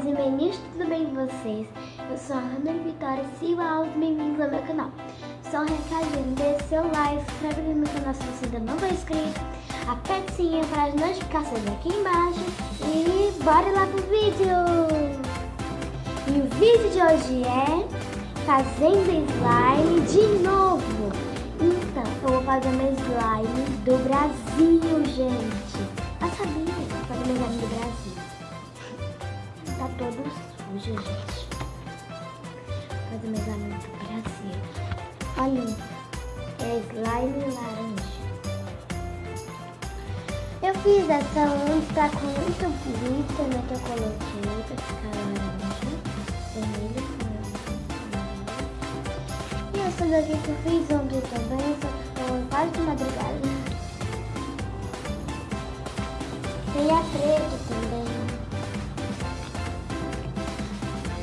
meninas e meninos, tudo bem com vocês? Eu sou a Ana Vitória Silva, bem-vindos ao meu canal. Só um recadinho, deixe seu like, se inscreve no meu canal se você ainda não for inscrito, aperte o sininho para as notificações aqui embaixo e bora lá pro vídeo! E o vídeo de hoje é fazendo slime de novo. Então, eu vou fazer meu slime do Brasil, gente. Eu sabia, vou fazer meu slime do Brasil. Tá todo sujo, gente. Vou fazer meu slime do Brasil. Olha, é slime laranja. Eu fiz essa onde tá com muito glitter, né? Que eu coloquei pra ficar laranja, vermelho. E essa daqui que eu fiz ontem também, só que ficou quase de madrugada. Tem a preta também.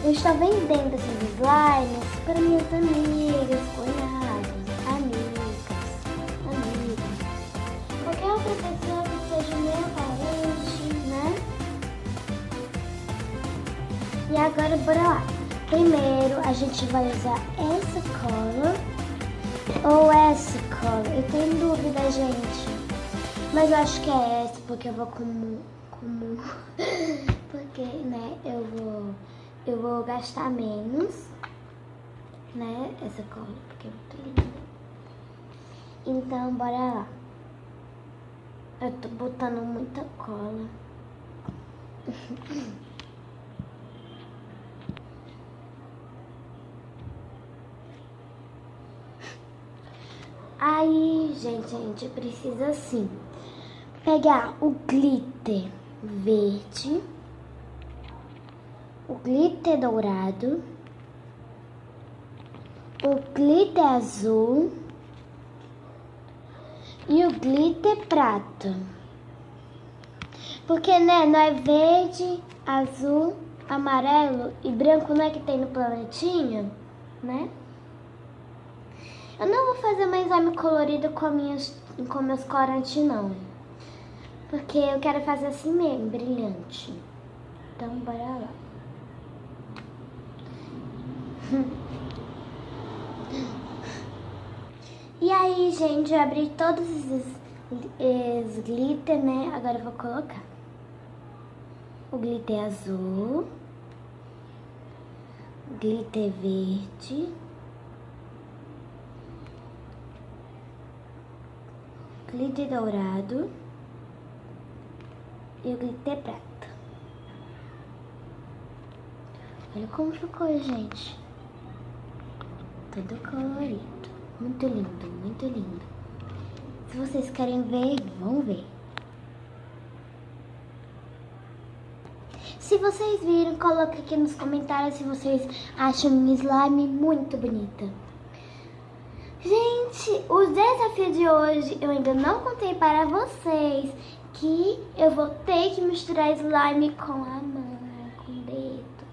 Eu estou vendendo esses slimes para minhas amigas, cunhadas, amigos. Qualquer outra pessoa que seja meu parente, né? E agora bora lá. Primeiro a gente vai usar essa cola ou essa cola. Eu tô em dúvida, gente. Mas eu acho que é essa, porque eu vou porque, né, eu vou gastar menos, né, essa cola, porque é muito linda. Então, bora lá. Eu tô botando muita cola. Aí, gente, a gente precisa assim pegar o glitter verde, o glitter dourado, o glitter azul e o glitter prata. Porque, né, não é verde, azul, amarelo e branco, não é que tem no planetinha, né? Eu não vou fazer mais slime colorido com meus corantes, não. Porque eu quero fazer assim mesmo, brilhante. Então, bora lá. E aí, gente, eu abri todos esses glitter, né? Agora eu vou colocar o glitter azul, glitter verde, glitter dourado e o glitter prata. Olha como ficou, gente. Todo colorido. Muito lindo, muito lindo. Se vocês querem ver, vão ver. Se vocês viram, coloca aqui nos comentários se vocês acham minha slime muito bonita. Gente, o desafio de hoje eu ainda não contei para vocês que eu vou ter que misturar slime com a mão, com o dedo,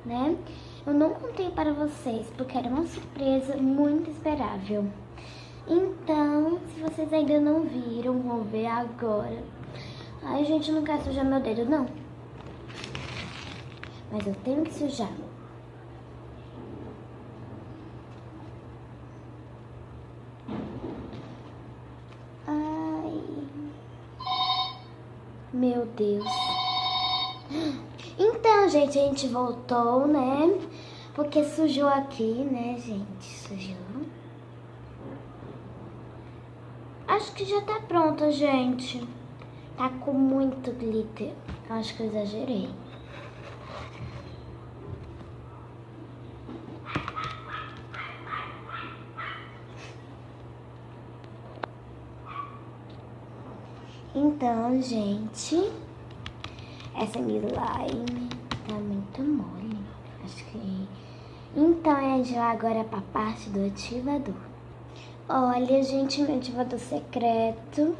né? Eu não contei para vocês porque era uma surpresa muito esperável. Então, se vocês ainda não viram, vão ver agora. Ai, gente, eu não quero sujar meu dedo, não. Mas eu tenho que sujar. Ai. Meu Deus. Então, gente, a gente voltou, né? Porque sujou aqui, né, gente? Sujou. Acho que já tá pronta, gente. Tá com muito glitter. Acho que eu exagerei. Então, gente, essa slime tá muito mole. Acho que... Então, a gente vai agora pra parte do ativador. Olha, gente, meu ativador secreto.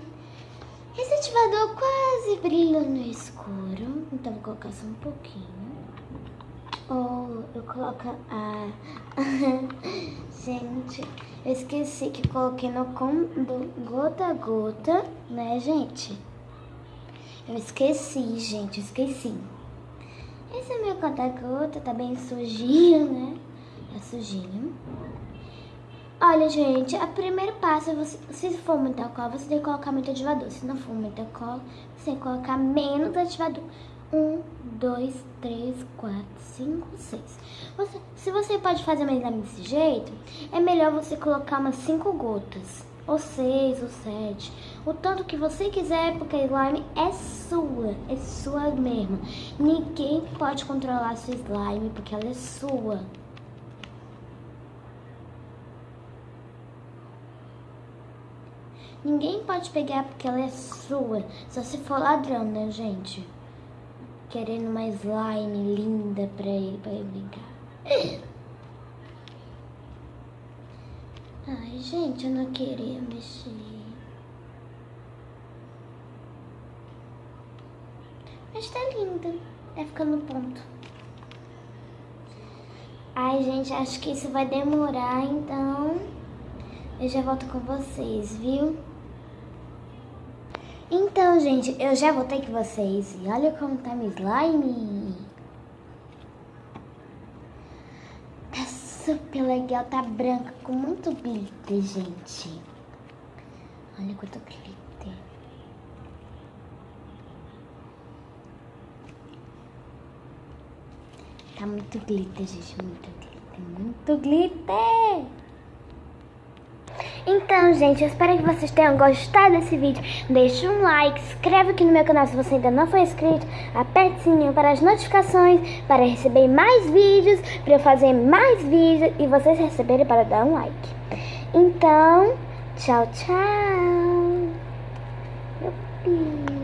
Esse ativador quase brilha no escuro. Então, vou colocar só um pouquinho. Ou eu coloco a... Gente, eu esqueci que coloquei no gota a gota, né, gente? Eu esqueci, gente, esqueci. Esse é meu conta-gota, tá bem sujinho, né? Tá sujinho. Olha, gente, o primeiro passo é se for muita cola, você tem que colocar muito ativador. Se não for muita cola, você tem que colocar menos ativador. 1, 2, 3, 4, 5, 6. Se você pode fazer mais desse jeito, é melhor você colocar umas 5 gotas. Ou 6, ou 7. O tanto que você quiser, porque a slime é sua mesmo. Ninguém pode controlar a sua slime, porque ela é sua. Ninguém pode pegar porque ela é sua. Só se for ladrão, né, gente? Querendo uma slime linda pra ele brincar. Ai, gente, eu não queria mexer. Mas tá linda. Vai ficando no ponto. Ai, gente, acho que isso vai demorar, então eu já volto com vocês, viu? Então, gente, eu já voltei com vocês e olha como tá meu slime. Tá super legal, tá branca com muito glitter, gente. Olha quanto glitter. Tá muito glitter, gente, muito glitter, muito glitter. Então, gente, eu espero que vocês tenham gostado desse vídeo. Deixe um like, se inscreve aqui no meu canal se você ainda não for inscrito. Aperte o sininho para as notificações, para receber mais vídeos, para eu fazer mais vídeos e vocês receberem para dar um like. Então, tchau, tchau. Yupi.